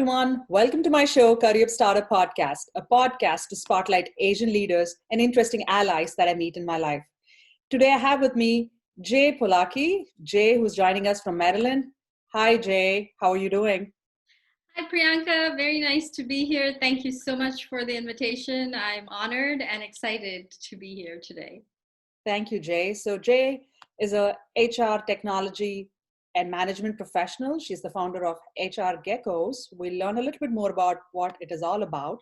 everyone. Welcome to my show, Career Startup Podcast, a podcast to spotlight Asian leaders and interesting allies that I meet in my life. Today, I have with me Jay Polaki. Jay, who's joining us from Maryland. Hi, Jay. How are you doing? Hi, Priyanka. Very nice to be here. Thank you so much for the invitation. I'm honored and excited to be here today. Thank you, Jay. So, Jay is a HR technology and management professional. She's the founder of HR Geckos. We'll learn a little bit more about what it is all about.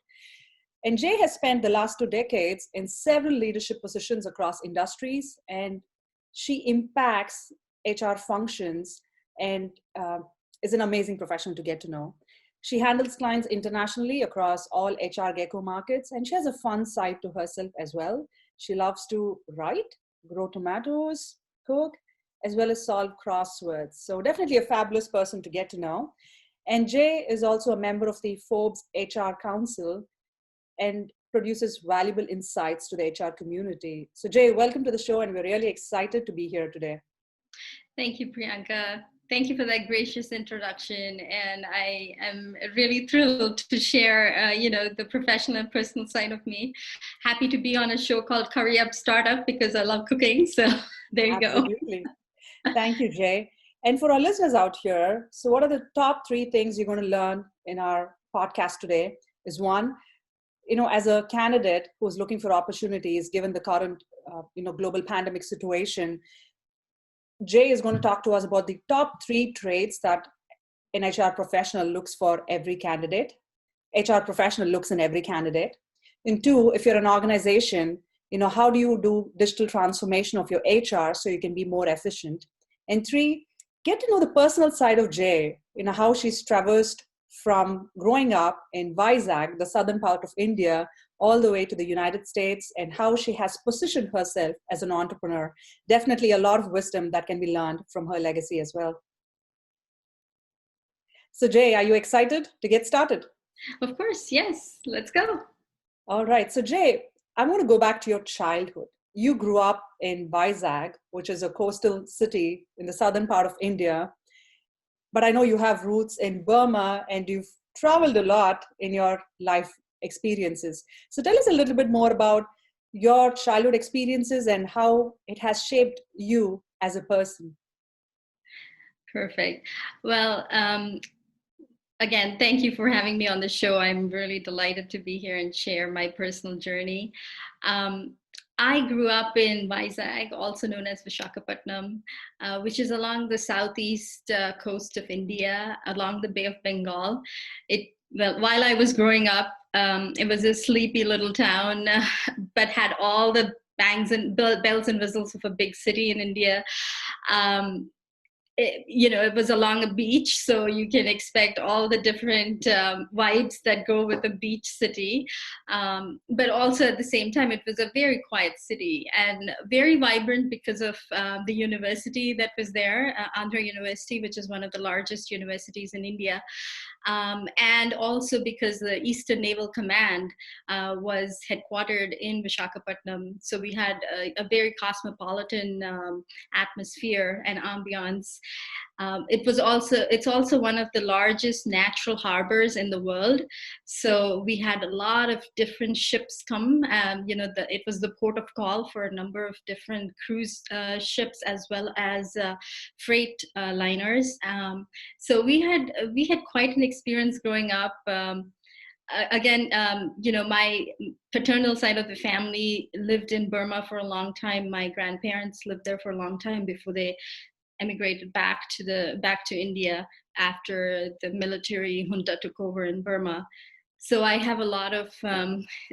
And Jay has spent the last 2 decades in several leadership positions across industries, and she impacts HR functions and is an amazing professional to get to know. She handles clients internationally across all HR Gecko markets, and she has a fun side to herself as well. She loves to write, grow tomatoes, cook, as well as solve crosswords. So definitely a fabulous person to get to know. And Jay is also a member of the Forbes HR Council and produces valuable insights to the HR community. So Jay, welcome to the show, and we're really excited to be here today. Thank you, Priyanka. Thank you for that gracious introduction. And I am really thrilled to share, the professional and personal side of me. Happy to be on a show called Curry Up Startup because I love cooking. So there you go. Absolutely. Thank you, Jay. And for our listeners out here, so what are the top 3 things you're going to learn in our podcast today? Is one, as a candidate who's looking for opportunities, given the current, global pandemic situation, Jay is going to talk to us about the top 3 traits that an HR professional looks for every candidate. HR professional looks in every candidate. And 2, if you're an organization, how do you do digital transformation of your HR so you can be more efficient? And 3, get to know the personal side of Jay, how she's traversed from growing up in Vizag, the southern part of India, all the way to the United States, and how she has positioned herself as an entrepreneur. Definitely a lot of wisdom that can be learned from her legacy as well. So Jay, are you excited to get started? Of course, yes. Let's go. All right. So Jay, I want to go back to your childhood. You grew up in Vizag, which is a coastal city in the southern part of India. But I know you have roots in Burma and you've traveled a lot in your life experiences. So tell us a little bit more about your childhood experiences and how it has shaped you as a person. Perfect. Well, again, thank you for having me on the show. I'm really delighted to be here and share my personal journey. I grew up in Vizag, also known as Vishakhapatnam, which is along the southeast coast of India, along the Bay of Bengal. While I was growing up, it was a sleepy little town, but had all the bangs and bells and whistles of a big city in India. It was along a beach, so you can expect all the different vibes that go with a beach city. But also at the same time, it was a very quiet city and very vibrant because of the university that was there, Andhra University, which is one of the largest universities in India. And also because the Eastern Naval Command was headquartered in Vishakhapatnam. So we had a very cosmopolitan atmosphere and ambiance. It's also one of the largest natural harbors in the world. So we had a lot of different ships come. It was the port of call for a number of different cruise ships as well as freight liners. So we had quite an experience growing up. My paternal side of the family lived in Burma for a long time. My grandparents lived there for a long time before they emigrated back to India after the military junta took over in Burma. So I have a lot of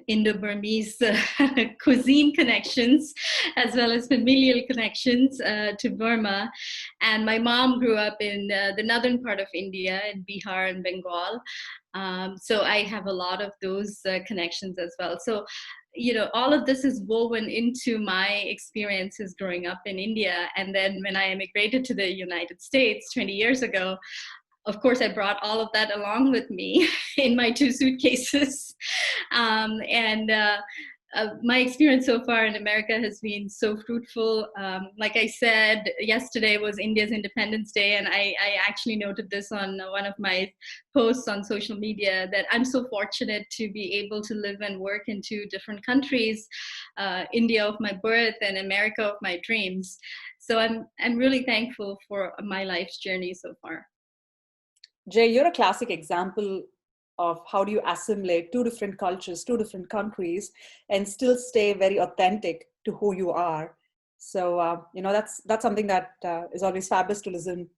Indo-Burmese cuisine connections as well as familial connections to Burma. And my mom grew up in the northern part of India, in Bihar and Bengal. So I have a lot of those connections as well. So, all of this is woven into my experiences growing up in India. And then when I immigrated to the United States 20 years ago, of course, I brought all of that along with me in my 2 suitcases. my experience so far in America has been so fruitful. Like I said, yesterday was India's Independence Day, and I actually noted this on one of my posts on social media, that I'm so fortunate to be able to live and work in two different countries, India of my birth and America of my dreams. So I'm really thankful for my life's journey so far. Jay, you're a classic example of how do you assimilate two different cultures, two different countries, and still stay very authentic to who you are. So, that's something that is always fabulous to listen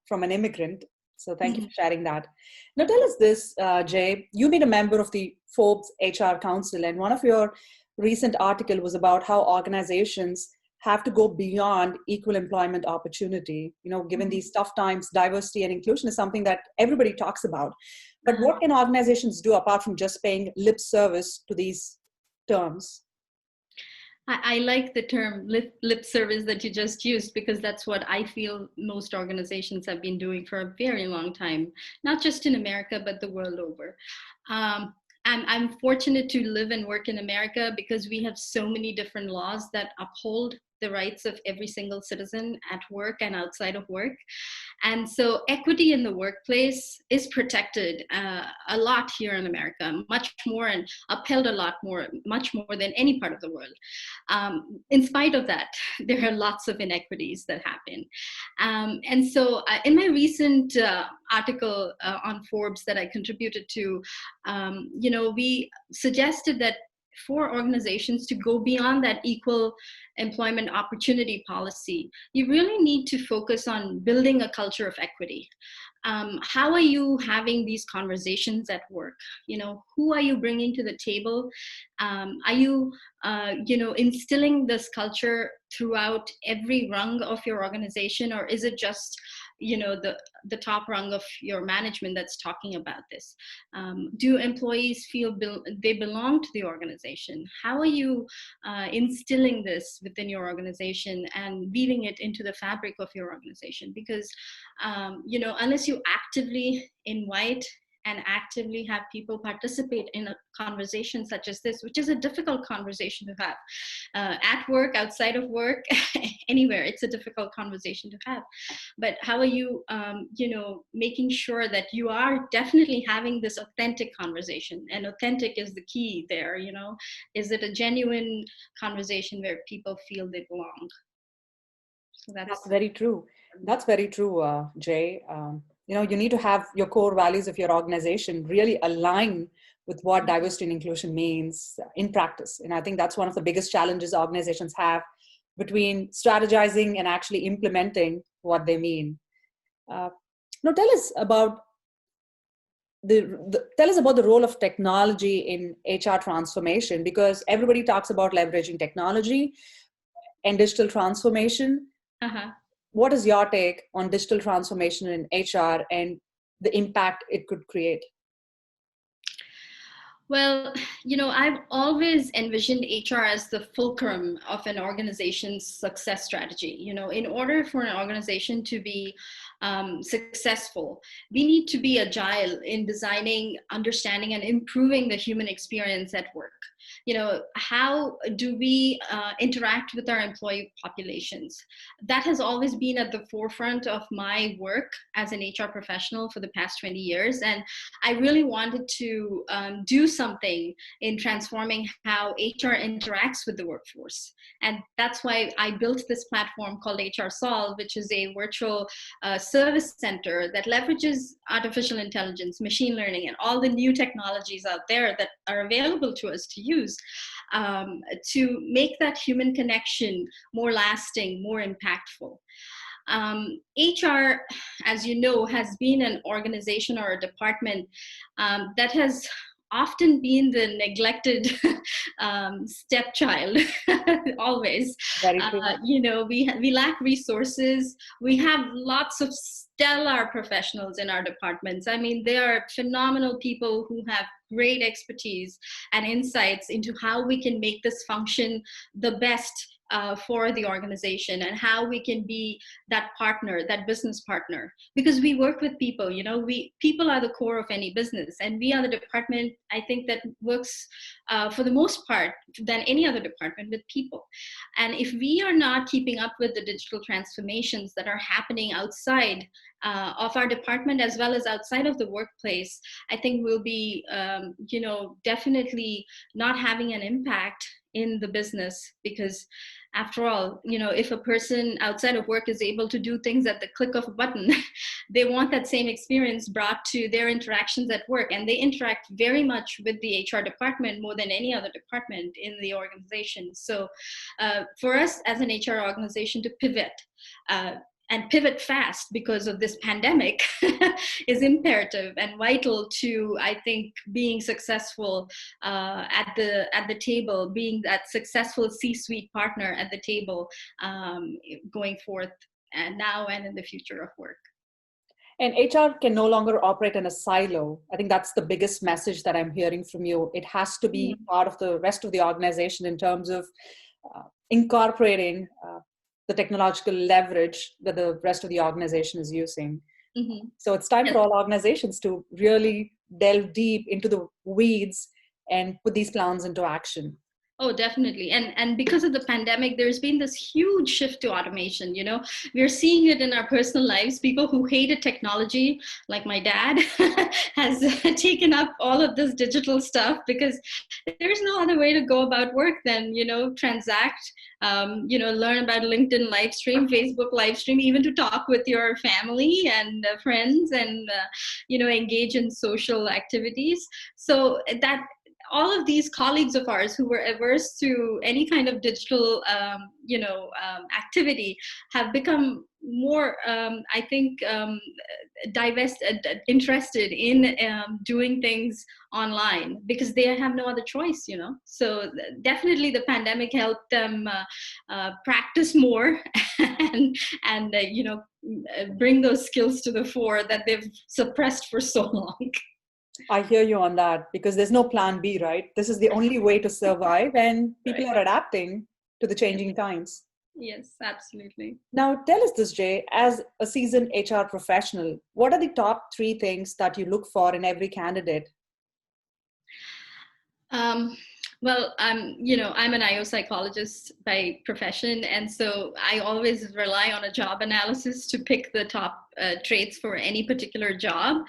from an immigrant. So thank you for sharing that. Now tell us this, Jay, you've been a member of the Forbes HR Council, and one of your recent article was about how organizations have to go beyond equal employment opportunity. Given these tough times, diversity and inclusion is something that everybody talks about. But what can organizations do apart from just paying lip service to these terms? I like the term lip service that you just used, because that's what I feel most organizations have been doing for a very long time, not just in America, but the world over. I'm fortunate to live and work in America because we have so many different laws that uphold the rights of every single citizen at work and outside of work. And so equity in the workplace is protected a lot here in America, much more, and upheld a lot more, much more than any part of the world. In spite of that, there are lots of inequities that happen. And so in my recent article on Forbes that I contributed to, we suggested that for organizations to go beyond that equal employment opportunity policy, you really need to focus on building a culture of equity. How are you having these conversations at work? Who are you bringing to the table? Are you, instilling this culture throughout every rung of your organization, or is it just the top rung of your management that's talking about this? Do employees feel they belong to the organization? How are you instilling this within your organization and weaving it into the fabric of your organization? Because unless you actively invite and actively have people participate in a conversation such as this, which is a difficult conversation to have at work, outside of work, anywhere, it's a difficult conversation to have. But how are you, making sure that you are definitely having this authentic conversation? And authentic is the key there. Is it a genuine conversation where people feel they belong? So That's very true. That's very true, Jay. You need to have your core values of your organization really align with what diversity and inclusion means in practice. And I think that's one of the biggest challenges organizations have between strategizing and actually implementing what they mean. Now, tell us about the role of technology in HR transformation, because everybody talks about leveraging technology and digital transformation. What is your take on digital transformation in HR and the impact it could create? Well, I've always envisioned HR as the fulcrum of an organization's success strategy. In order for an organization to be successful, we need to be agile in designing, understanding, and improving the human experience at work. How do we interact with our employee populations? That has always been at the forefront of my work as an HR professional for the past 20 years. And I really wanted to do something in transforming how HR interacts with the workforce. And that's why I built this platform called HR Solve, which is a virtual service center that leverages artificial intelligence, machine learning, and all the new technologies out there that are available to us to use to make that human connection more lasting, more impactful. HR, as you know, has been an organization or a department that has often been the neglected stepchild. Always. Very true. We lack resources. We have lots of stellar professionals in our departments. I mean, they are phenomenal people who have great expertise and insights into how we can make this function the best for the organization, and how we can be that partner, that business partner, because we work with people. People are the core of any business, and we are the department, I think, that works for the most part than any other department with people. And if we are not keeping up with the digital transformations that are happening outside of our department as well as outside of the workplace, I think we'll be definitely not having an impact in the business. Because after all, if a person outside of work is able to do things at the click of a button, they want that same experience brought to their interactions at work. And they interact very much with the HR department more than any other department in the organization. So for us as an HR organization to pivot, and pivot fast because of this pandemic is imperative and vital to, I think, being successful at the table, being that successful C-suite partner at the table, going forth and now and in the future of work. And HR can no longer operate in a silo. I think that's the biggest message that I'm hearing from you. It has to be part of the rest of the organization in terms of incorporating the technological leverage that the rest of the organization is using. Mm-hmm. So it's time for all organizations to really delve deep into the weeds and put these plans into action. Oh, definitely. And because of the pandemic, there's been this huge shift to automation. We're seeing it in our personal lives. People who hated technology, like my dad, has taken up all of this digital stuff because there's no other way to go about work than, transact, learn about LinkedIn live stream, Facebook live stream, even to talk with your family and friends and, engage in social activities. So that all of these colleagues of ours who were averse to any kind of digital, activity have become more, I think, interested in doing things online because they have no other choice, So definitely the pandemic helped them practice more and bring those skills to the fore that they've suppressed for so long. I hear you on that because there's no plan B, right? This is the only way to survive, and people are adapting to the changing times. Yes, absolutely. Now, tell us this, Jay, as a seasoned HR professional, what are the top 3 things that you look for in every candidate? Well, I'm an IO psychologist by profession, and so I always rely on a job analysis to pick the top traits for any particular job.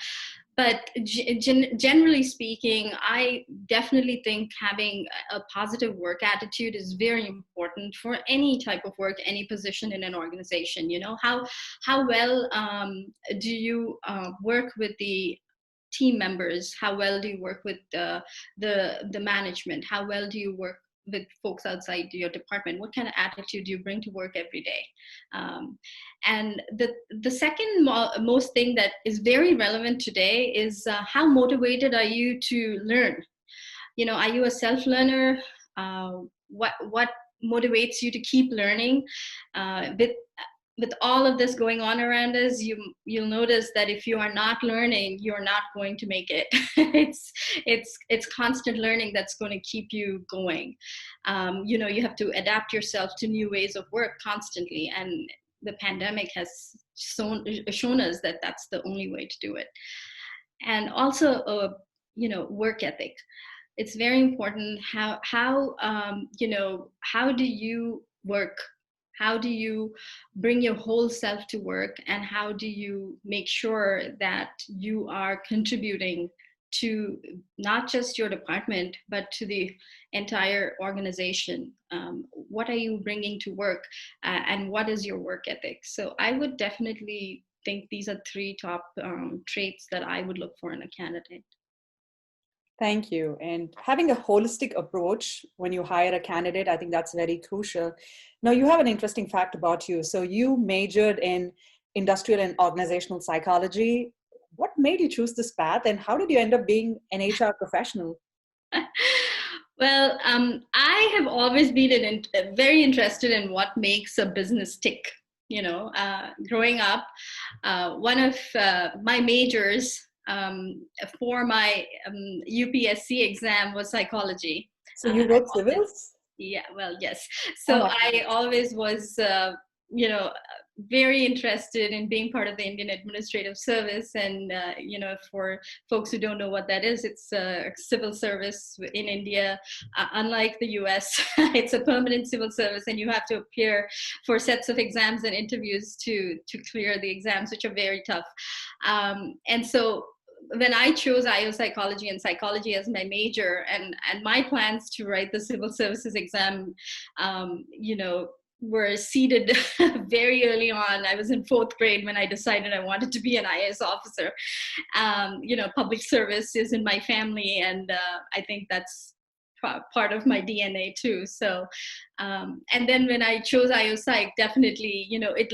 But generally speaking, I definitely think having a positive work attitude is very important for any type of work, any position in an organization. How well do you work with the team members? How well do you work with the management? How well do you work with folks outside your department? What kind of attitude do you bring to work every day? And the second most thing that is very relevant today is how motivated are you to learn? Are you a self-learner? What motivates you to keep learning? With all of this going on around us, you'll notice that if you are not learning, you're not going to make it. It's constant learning that's going to keep you going. You have to adapt yourself to new ways of work constantly, and the pandemic has shown us that that's the only way to do it. And also, work ethic. It's very important how do you work? How do you bring your whole self to work, and how do you make sure that you are contributing to not just your department, but to the entire organization? What are you bringing to work, and what is your work ethic? So I would definitely think these are 3 top traits that I would look for in a candidate. Thank you. And having a holistic approach when you hire a candidate, I think that's very crucial. Now, you have an interesting fact about you. So you majored in industrial and organizational psychology. What made you choose this path, and how did you end up being an HR professional? Well, I have always been very interested in what makes a business tick. Growing up, one of my majors for my UPSC exam was psychology. So you wrote civils? Yeah, well, yes. Oh So my. I always was, very interested in being part of the Indian Administrative Service. And, for folks who don't know what that is, it's a civil service in India. Unlike the US, it's a permanent civil service, and you have to appear for sets of exams and interviews to clear the exams, which are very tough. And so when I chose IO psychology and psychology as my major, and my plans to write the civil services exam, um, you know, were seeded very early on. I was in fourth grade when I decided I wanted to be an IAS officer. Public service is in my family, and I think that's part of my DNA too. So, and then when I chose IO Psych, definitely, it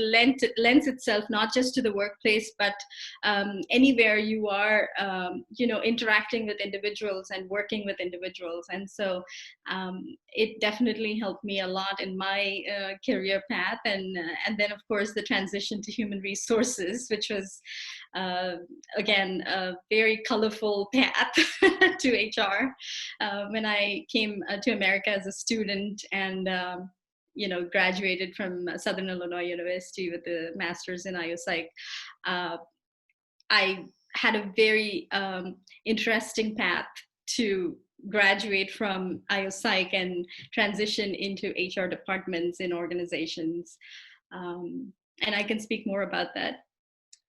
lends itself not just to the workplace, but anywhere you are, interacting with individuals and working with individuals. And so it definitely helped me a lot in my career path. And then, of course, the transition to human resources, which was, uh, again, a very colorful path to HR. When I came to America as a student, and graduated from Southern Illinois University with a master's in IO Psych, I had a very interesting path to graduate from IO Psych and transition into HR departments in organizations. And I can speak more about that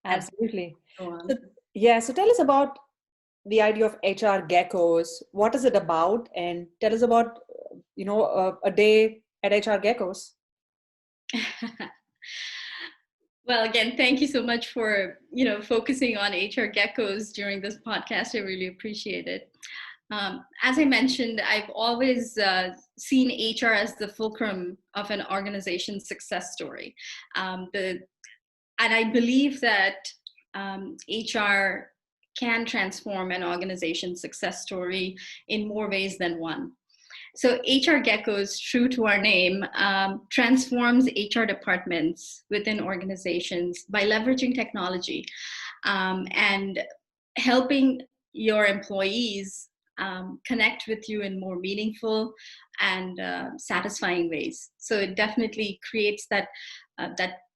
as Absolutely. we go on. So, yeah, so tell us about the idea of HR Geckos. What is it about? And tell us about, a day at HR Geckos. Well, again, thank you so much for, focusing on HR Geckos during this podcast. I really appreciate it. As I mentioned, I've always seen HR as the fulcrum of an organization's success story. And I believe that HR can transform an organization's success story in more ways than one. So HR Geckos, true to our name, transforms HR departments within organizations by leveraging technology and helping your employees connect with you in more meaningful and satisfying ways. So it definitely creates that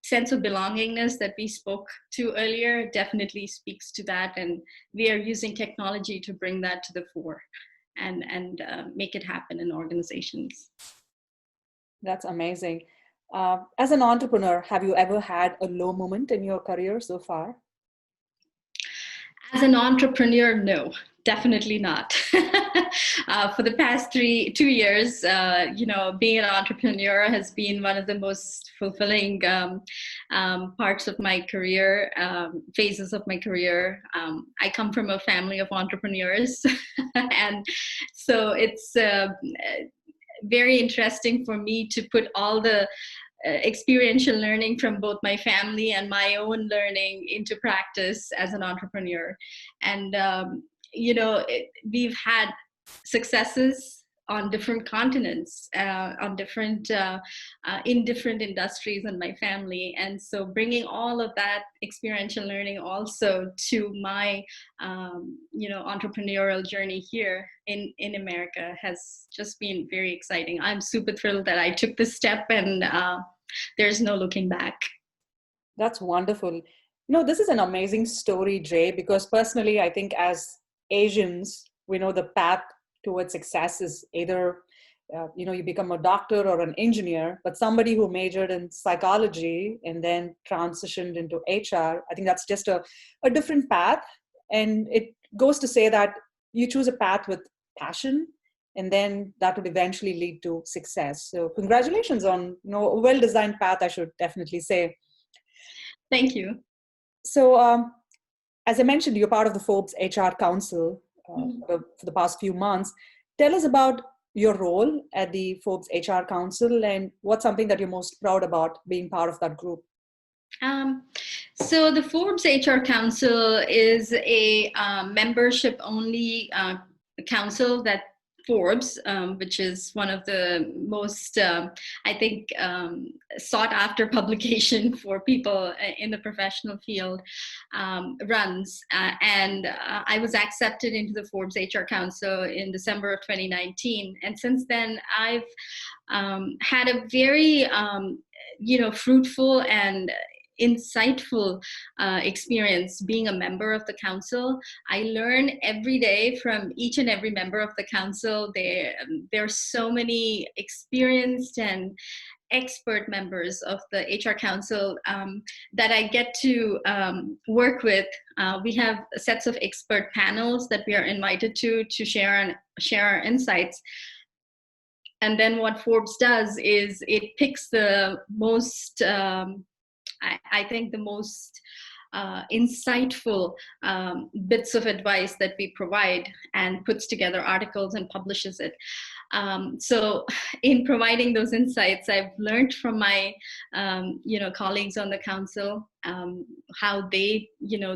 sense of belongingness that we spoke to earlier. It definitely speaks to that, and we are using technology to bring that to the fore and make it happen in organizations. That's amazing. As an entrepreneur, have you ever had a low moment in your career so far? As an entrepreneur, no, definitely not. For the past 2 years, being an entrepreneur has been one of the most fulfilling parts of my career, phases of my career. I come from a family of entrepreneurs, and so it's very interesting for me to put all the experiential learning from both my family and my own learning into practice as an entrepreneur. And we've had successes on different continents, on different in different industries in my family. And so bringing all of that experiential learning also to my entrepreneurial journey here in America has just been very exciting. I'm super thrilled that I took this step, and there's no looking back. That's wonderful. No, this is an amazing story, Jay, because personally, I think as Asians, we know the path towards success is either, you become a doctor or an engineer, but somebody who majored in psychology and then transitioned into HR, I think that's just a different path. And it goes to say that you choose a path with passion, and then that would eventually lead to success. So congratulations on, a well-designed path, I should definitely say. Thank you. So as I mentioned, you're part of the Forbes HR Council for the past few months. Tell us about your role at the Forbes HR Council, and what's something that you're most proud about being part of that group? So the Forbes HR Council is a membership-only council that Forbes, which is one of the most, I think, sought after publication for people in the professional field, runs. And I was accepted into the Forbes HR Council in December of 2019. And since then, I've had a very, fruitful and insightful experience being a member of the council. I learn every day from each and every member of the council. There are so many experienced and expert members of the HR Council that I get to work with. We have sets of expert panels that we are invited to share our insights. And then what Forbes does is it picks the most I think the most insightful bits of advice that we provide and puts together articles and publishes it. So in providing those insights, I've learned from my, colleagues on the council, how they,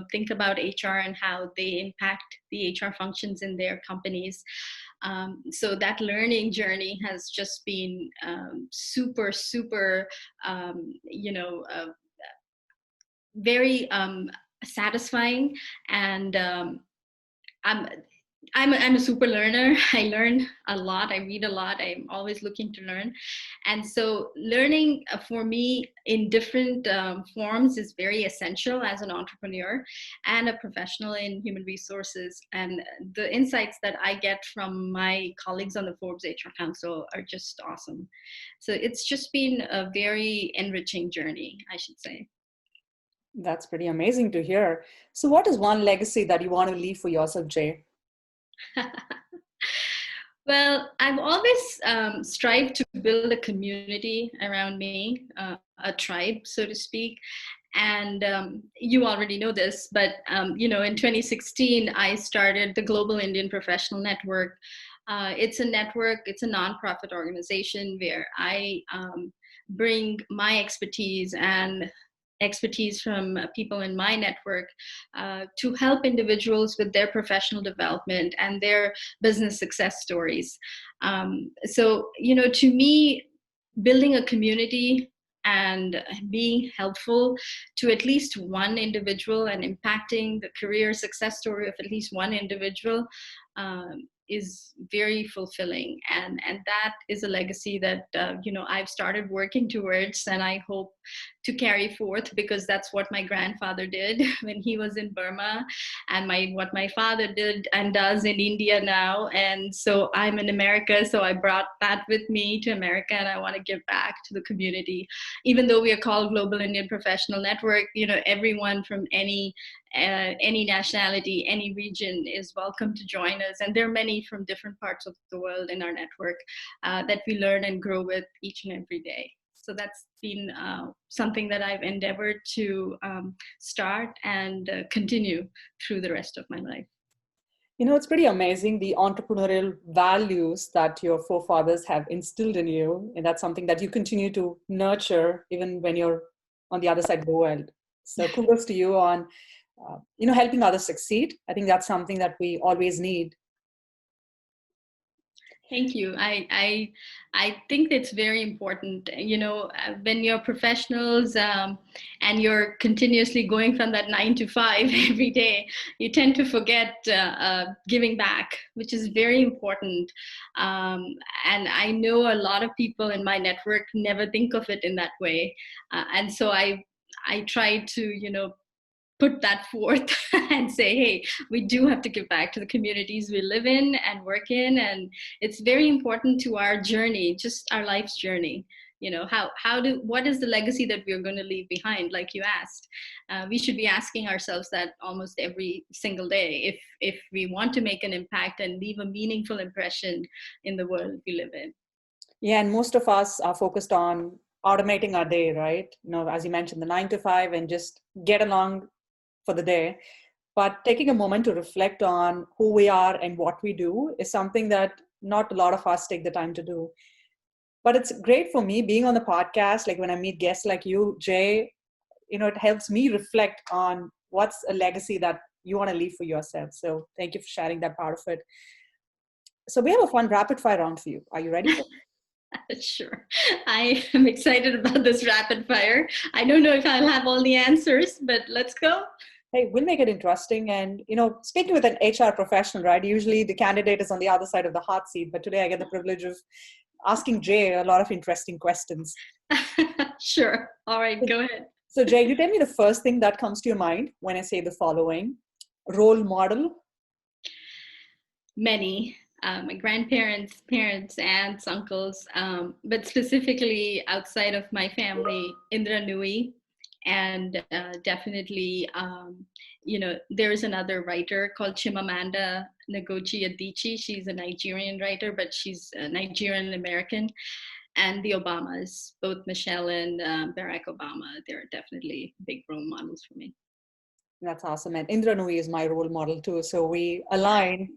think about HR and how they impact the HR functions in their companies. So that learning journey has just been super, super, very satisfying, and I'm a super learner. I learn a lot. I read a lot. I'm always looking to learn, and so learning for me in different forms is very essential as an entrepreneur and a professional in human resources. And the insights that I get from my colleagues on the Forbes HR Council are just awesome. So it's just been a very enriching journey, I should say. That's pretty amazing to hear. So what is one legacy that you want to leave for yourself, Jay? Well, I've always strived to build a community around me, a tribe, so to speak. And you already know this, but in 2016, I started the Global Indian Professional Network. It's a network, it's a nonprofit organization where I bring my expertise from people in my network to help individuals with their professional development and their business success stories. So, to me, building a community and being helpful to at least one individual and impacting the career success story of at least one individual is very fulfilling, and that is a legacy that I've started working towards, and I hope to carry forth, because that's what my grandfather did when he was in Burma, and what my father did and does in India now. And so I'm in America, so I brought that with me to America, and I want to give back to the community. Even though we are called Global Indian Professional Network, everyone from any nationality, any region is welcome to join us. And there are many from different parts of the world in our network that we learn and grow with each and every day. So that's been something that I've endeavored to start and continue through the rest of my life. It's pretty amazing, the entrepreneurial values that your forefathers have instilled in you. And that's something that you continue to nurture even when you're on the other side of the world. So kudos to you on, helping others succeed. I think that's something that we always need. Thank you. I think it's very important. When you're professionals and you're continuously going from that 9 to 5 every day, you tend to forget giving back, which is very important. And I know a lot of people in my network never think of it in that way. And so I try to, put that forth and say, hey, we do have to give back to the communities we live in and work in. And it's very important to our journey, just our life's journey. What is the legacy that we're going to leave behind? Like you asked, we should be asking ourselves that almost every single day if we want to make an impact and leave a meaningful impression in the world we live in. Yeah, and most of us are focused on automating our day, right? As you mentioned, the 9 to 5 and just get along for the day. But taking a moment to reflect on who we are and what we do is something that not a lot of us take the time to do. But it's great for me being on the podcast. Like when I meet guests like you, Jay, it helps me reflect on what's a legacy that you want to leave for yourself. So thank you for sharing that part of it. So we have a fun rapid fire round for you. Are you ready for it? Sure. I am excited about this rapid fire. I don't know if I'll have all the answers, but let's go. Hey, we'll make it interesting. And, speaking with an HR professional, right? Usually the candidate is on the other side of the hot seat, but today I get the privilege of asking Jay a lot of interesting questions. Sure. All right, go ahead. So Jay, you tell me the first thing that comes to your mind when I say the following. Role model? Many. My grandparents, parents, aunts, uncles, but specifically outside of my family, Indra Nui, and definitely, there's another writer called Chimamanda Ngozi Adichie. She's a Nigerian writer, but she's Nigerian American. And the Obamas, both Michelle and Barack Obama, they're definitely big role models for me. That's awesome. And Indra Nui is my role model too. So we align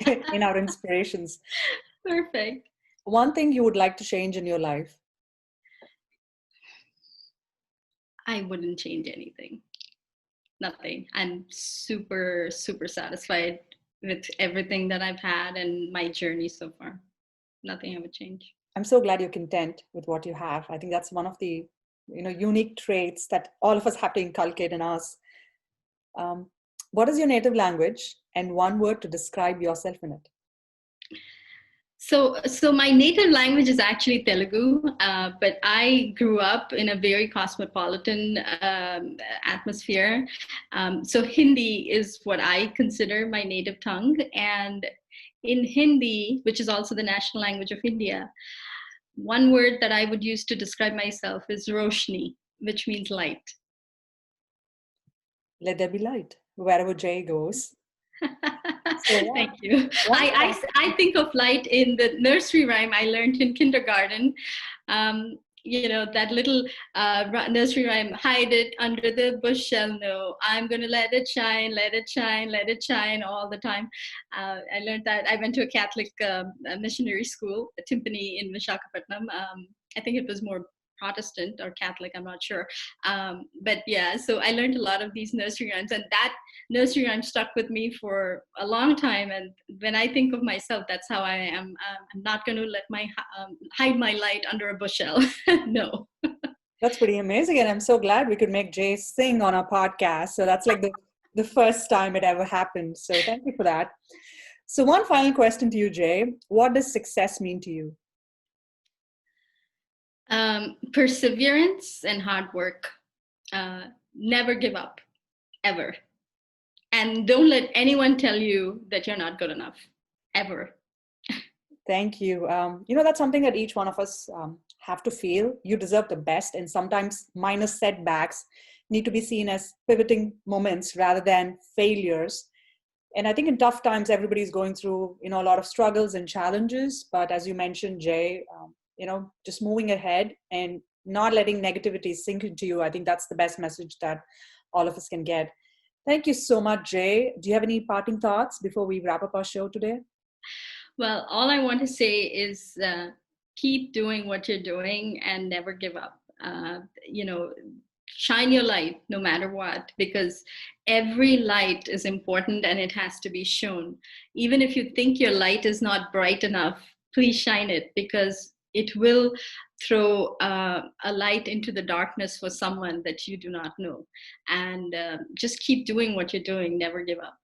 in our inspirations. Perfect. One thing you would like to change in your life? I wouldn't change anything. Nothing. I'm super, super satisfied with everything that I've had and my journey so far. Nothing I would change. I'm so glad you're content with what you have. I think that's one of the unique traits that all of us have to inculcate in us. What is your native language and one word to describe yourself in it? So my native language is actually Telugu, but I grew up in a very cosmopolitan atmosphere. So Hindi is what I consider my native tongue. And in Hindi, which is also the national language of India, one word that I would use to describe myself is Roshni, which means light. Let there be light wherever Jay goes. So, thank you. I think of light in the nursery rhyme I learned in kindergarten. That little nursery rhyme, hide it under the bushel, no, I'm going to let it shine, let it shine, let it shine all the time. I learned that. I went to a Catholic missionary school, Timpani in Visakhapatnam. I think it was more Protestant or Catholic, I'm not sure. But yeah, so I learned a lot of these nursery rhymes, and that nursery rhyme stuck with me for a long time. And when I think of myself, that's how I am. I'm not going to let hide my light under a bushel. No. That's pretty amazing. And I'm so glad we could make Jay sing on our podcast. So that's like the first time it ever happened. So thank you for that. So one final question to you, Jay. What does success mean to you? Perseverance and hard work. Never give up, ever. And don't let anyone tell you that you're not good enough, ever. Thank you. That's something that each one of us have to feel. You deserve the best, and sometimes minor setbacks need to be seen as pivoting moments rather than failures. And I think in tough times, everybody's going through, a lot of struggles and challenges. But as you mentioned, Jay, just moving ahead and not letting negativity sink into you. I think that's the best message that all of us can get. Thank you so much, Jay. Do you have any parting thoughts before we wrap up our show today? Well, all I want to say is keep doing what you're doing and never give up. Shine your light no matter what, because every light is important and it has to be shown. Even if you think your light is not bright enough, please shine it, because it will throw a light into the darkness for someone that you do not know. And just keep doing what you're doing. Never give up.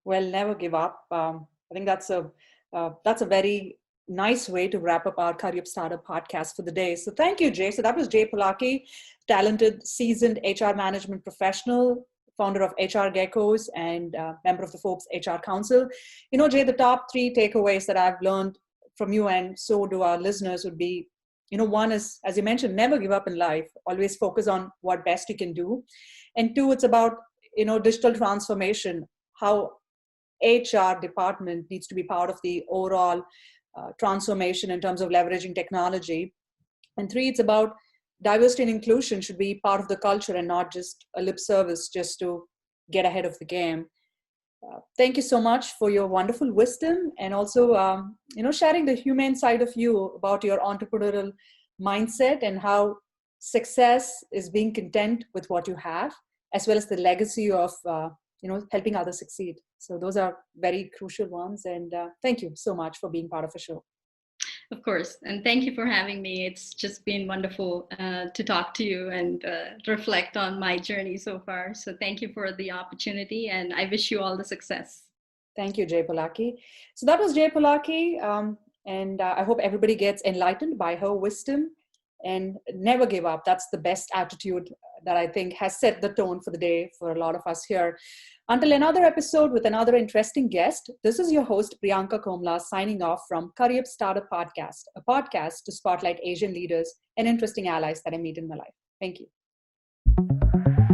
Well, never give up. I think that's a very nice way to wrap up our Career Startup podcast for the day. So thank you, Jay. So that was Jay Polaki, talented, seasoned HR management professional, founder of HR Geckos and member of the Forbes HR Council. Jay, the top 3 takeaways that I've learned from you, and so do our listeners, would be, one is, as you mentioned, never give up in life. Always focus on what best you can do. And 2, it's about, digital transformation, how HR department needs to be part of the overall transformation in terms of leveraging technology. And 3, it's about diversity and inclusion should be part of the culture and not just a lip service just to get ahead of the game. Thank you so much for your wonderful wisdom, and also, sharing the human side of you about your entrepreneurial mindset and how success is being content with what you have, as well as the legacy of, helping others succeed. So those are very crucial ones. And thank you so much for being part of the show. Of course. And thank you for having me. It's just been wonderful to talk to you and reflect on my journey so far. So thank you for the opportunity, and I wish you all the success. Thank you, Jay Polaki. So that was Jay Polaki. And I hope everybody gets enlightened by her wisdom and never give up. That's the best attitude that I think has set the tone for the day for a lot of us here. Until another episode with another interesting guest, this is your host, Priyanka Komala, signing off from Career Startup Podcast, a podcast to spotlight Asian leaders and interesting allies that I meet in my life. Thank you.